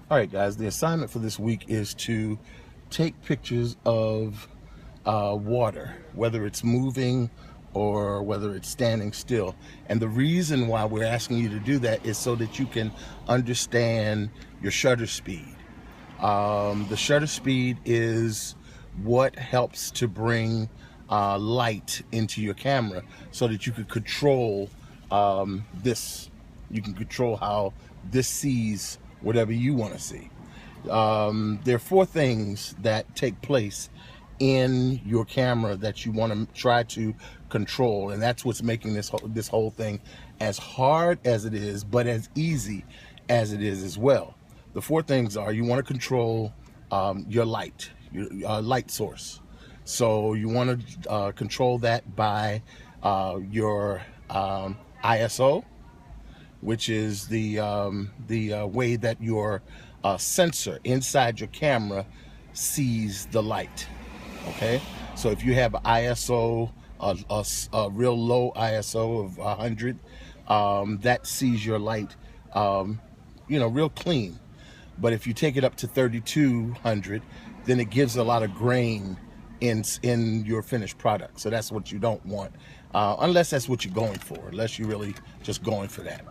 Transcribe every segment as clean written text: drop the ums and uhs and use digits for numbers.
All right, guys, the assignment for this week is to take pictures of water, whether it's moving or whether it's standing still. And the reason why we're asking you to do that is so that you can understand your shutter speed. The shutter speed is what helps to bring light into your camera so that you can control this. You can control how this sees whatever you want to see. There are four things that take place in your camera that you want to try to control, and that's what's making this whole thing as hard as it is, but as easy as it is as well. The four things are: you want to control your light, your light source. So you want to control that by your ISO, which is the way that your sensor inside your camera sees the light. Okay, so if you have an ISO, a real low ISO of 100, that sees your light, real clean. But if you take it up to 3200, then it gives a lot of grain in your finished product. So that's what you don't want, unless that's what you're going for, unless you're really just going for that.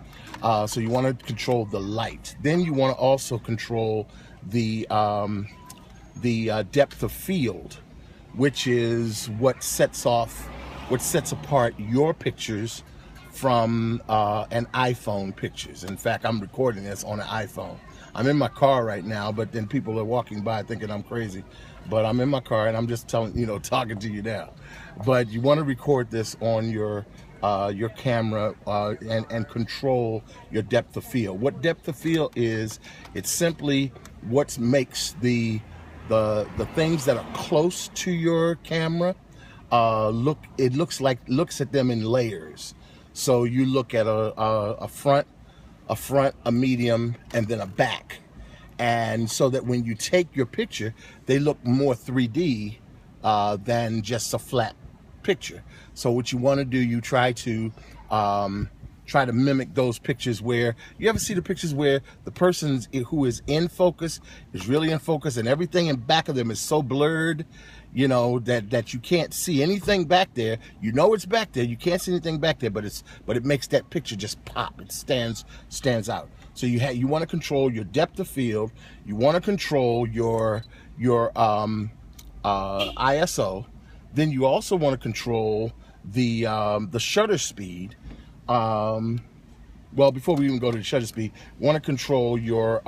So you want to control the light. Then you want to also control the depth of field, which is what sets apart your pictures from an iPhone pictures. In fact, I'm recording this on an iPhone. I'm in my car right now, but then people are walking by thinking I'm crazy. But I'm in my car and I'm just talking to you now. But you want to record this on your camera and control your depth of field. What depth of field is? It's simply what makes the things that are close to your camera looks at them in layers. So you look at a front, a medium, and then a back. And so that when you take your picture, they look more 3D than just a flat picture. So what you want to do, you try to mimic those pictures where you ever see the pictures where the person who is in focus is really in focus and everything in back of them is so blurred, that you can't see anything back there. It's back there, you can't see anything back there, but it makes that picture just pop. It stands out. So you want to control your depth of field. You want to control your ISO. Then you also want to control the shutter speed. Well, before we even go to the shutter speed, you want to control your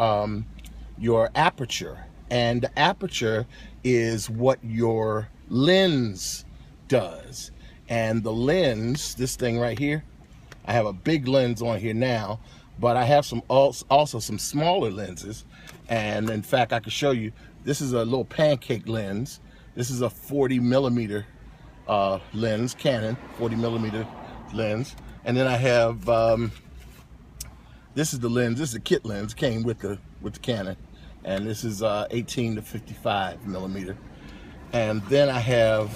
aperture. And the aperture is what your lens does. And the lens, this thing right here, I have a big lens on here now, but I have also some smaller lenses. And in fact, I can show you, this is a little pancake lens. This is a 40 millimeter lens, Canon 40 millimeter lens. And then I have, this is the lens, this is the kit lens, came with the Canon. And this is 18 to 55 millimeter. And then I have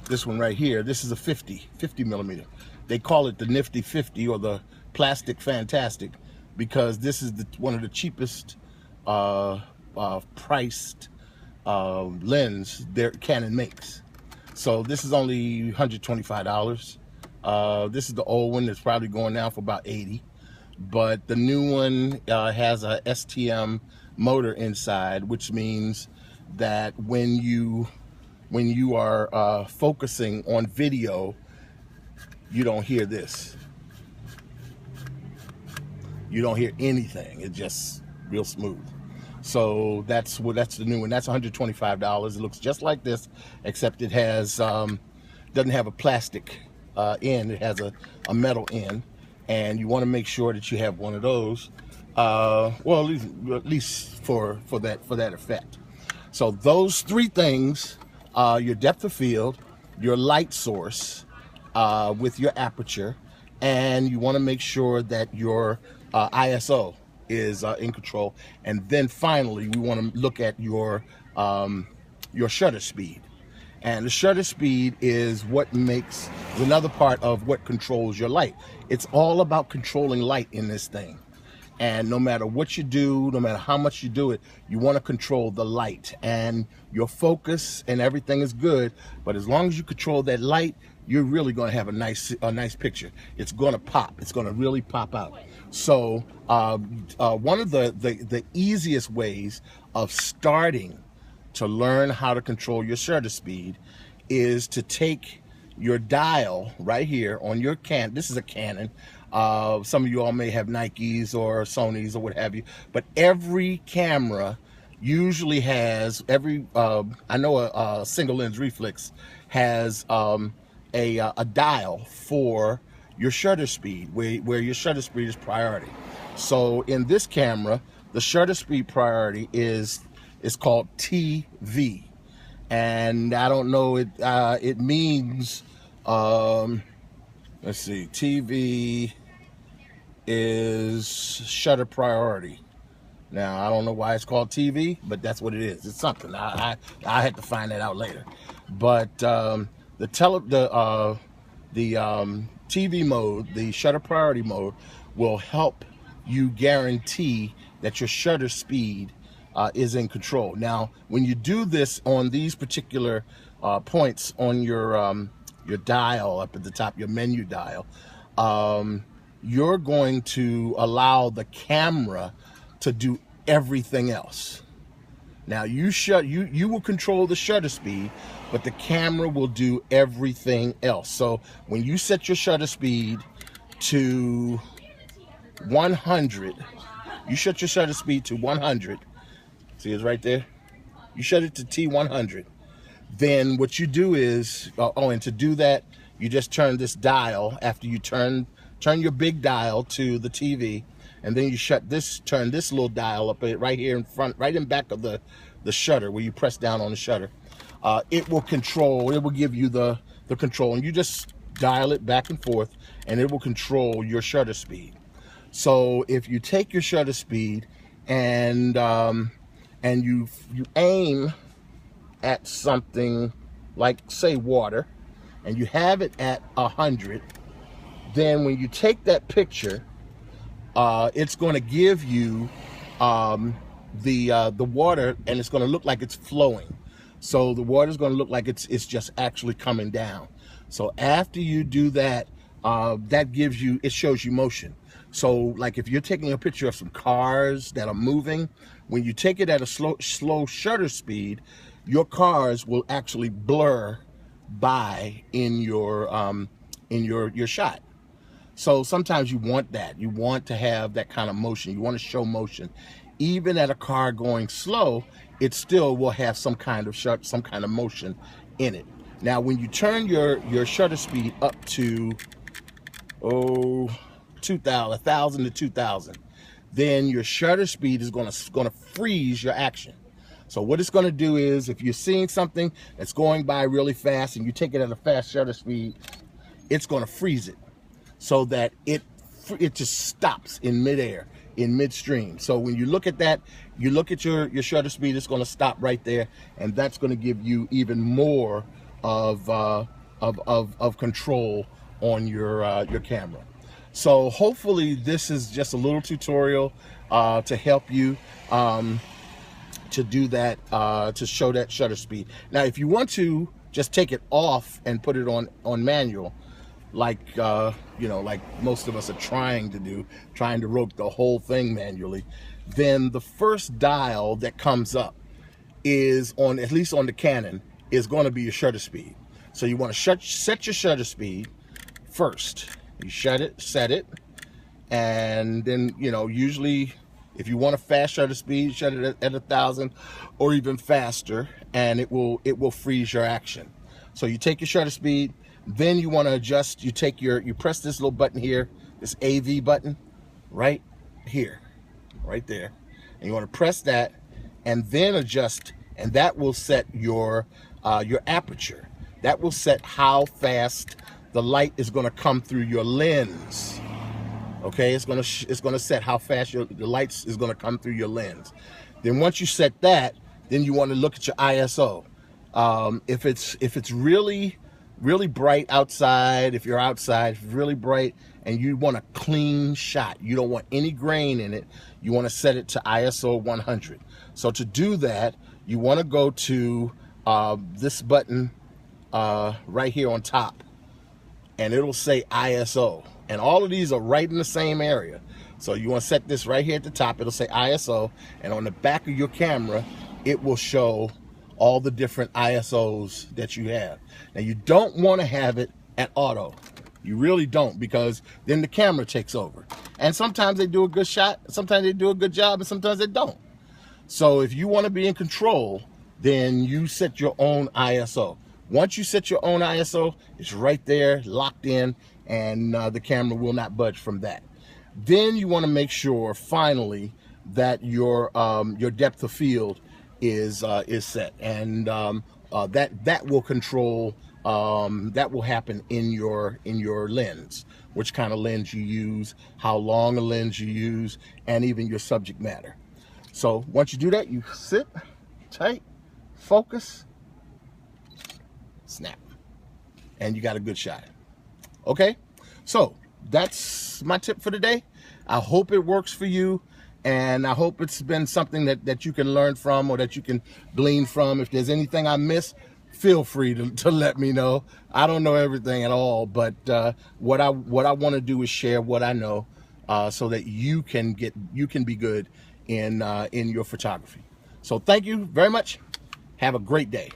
this one right here. This is a 50 millimeter. They call it the Nifty 50 or the Plastic Fantastic because this is one of the cheapest priced lens Canon makes. So this is only $125. This is the old one that's probably going now for about $80. But the new one has a STM motor inside, which means that when you are focusing on video, you don't hear this. You don't hear anything. It's just real smooth. So that's the new one. That's $125. It looks just like this, except it has doesn't have a plastic end. It has a metal end. And you want to make sure that you have one of those, well, at least for that effect. So those three things, your depth of field, your light source with your aperture, and you want to make sure that your ISO is in control. And then finally, we want to look at your shutter speed. And the shutter speed is another part of what controls your light. It's all about controlling light in this thing. And no matter what you do, no matter how much you do it, you want to control the light and your focus, and everything is good. But as long as you control that light, you're really going to have a nice picture. It's going to pop. It's going to really pop out. So one of the easiest ways of starting to learn how to control your shutter speed is to take your dial right here on your Canon. This is a Canon. Some of you all may have Nikes or Sonys or what have you, but every camera usually has, I know a single lens reflex has a dial for your shutter speed, where your shutter speed is priority. So in this camera, the shutter speed priority is called TV, and I don't know, it means let's see, TV is shutter priority. Now I don't know why it's called TV, but that's what it is. It's something. I had to find that out later. But the TV mode, the shutter priority mode, will help you guarantee that your shutter speed is in control. Now, when you do this on these particular points on your dial up at the top, your menu dial, you're going to allow the camera to do everything else. Now you will control the shutter speed, but the camera will do everything else. So when you set your shutter speed to 100, you set your shutter speed to 100. See, it's right there. You set it to T100. Then what you do is, and to do that, you just turn this dial. After you turn your big dial to the TV, and then you turn this little dial up right here in front, right in back of the shutter, where you press down on the shutter. It will give you the control, and you just dial it back and forth, and it will control your shutter speed. So if you take your shutter speed and you aim at something like, say, water, and you have it at 100, then when you take that picture, it's going to give you the water, and it's going to look like it's flowing. So the water is going to look like it's just actually coming down. So after you do that, it shows you motion. So like if you're taking a picture of some cars that are moving, when you take it at a slow shutter speed, your cars will actually blur by in your shot. So sometimes you want that. You want to have that kind of motion. You want to show motion. Even at a car going slow, it still will have some kind of motion in it. Now, when you turn your shutter speed up to 1,000 to 2,000, then your shutter speed is going to freeze your action. So what it's going to do is, if you're seeing something that's going by really fast and you take it at a fast shutter speed, it's going to freeze it so that it just stops in midair, in midstream. So when you look at that, you look at your shutter speed, it's going to stop right there, and that's going to give you even more of control on your camera. So hopefully this is just a little tutorial to help you to do that, to show that shutter speed. Now, if you want to just take it off and put it on manual, like like most of us are trying to rope the whole thing manually, then the first dial that comes up is at least on the Canon, is going to be your shutter speed. So you want to set your shutter speed first. You set it, and then usually if you want a fast shutter speed, shut it at 1,000 or even faster, and it will freeze your action. So you take your shutter speed, then you want to adjust. You press this little button here, this AV button, right here, right there, and you want to press that, and then adjust, and that will set your aperture. That will set how fast the light is going to come through your lens. Okay, it's going to set how fast the light is going to come through your lens. Then once you set that, then you want to look at your ISO. If it's really really bright outside. If you're outside, really bright, and you want a clean shot, you don't want any grain in it, you want to set it to ISO 100. So to do that, you want to go to this button right here on top, and it'll say ISO, and all of these are right in the same area. So you want to set this right here at the top. It'll say ISO, and on the back of your camera it will show all the different ISOs that you have. Now you don't want to have it at auto. You really don't, because then the camera takes over. And sometimes they do a good shot, sometimes they do a good job, and sometimes they don't. So if you want to be in control, then you set your own ISO. Once you set your own ISO, it's right there, locked in, and the camera will not budge from that. Then you want to make sure, finally, that your depth of field is set, and that will control. That will happen in your lens, which kind of lens you use, how long a lens you use, and even your subject matter. So once you do that, you sit tight, focus, snap, and you got a good shot. Okay, so that's my tip for today. I hope it works for you, and I hope it's been something that you can learn from, or that you can glean from. If there's anything I missed, feel free to let me know. I don't know everything at all, but what I want to do is share what I know, so that you can be good in your photography. So thank you very much. Have a great day.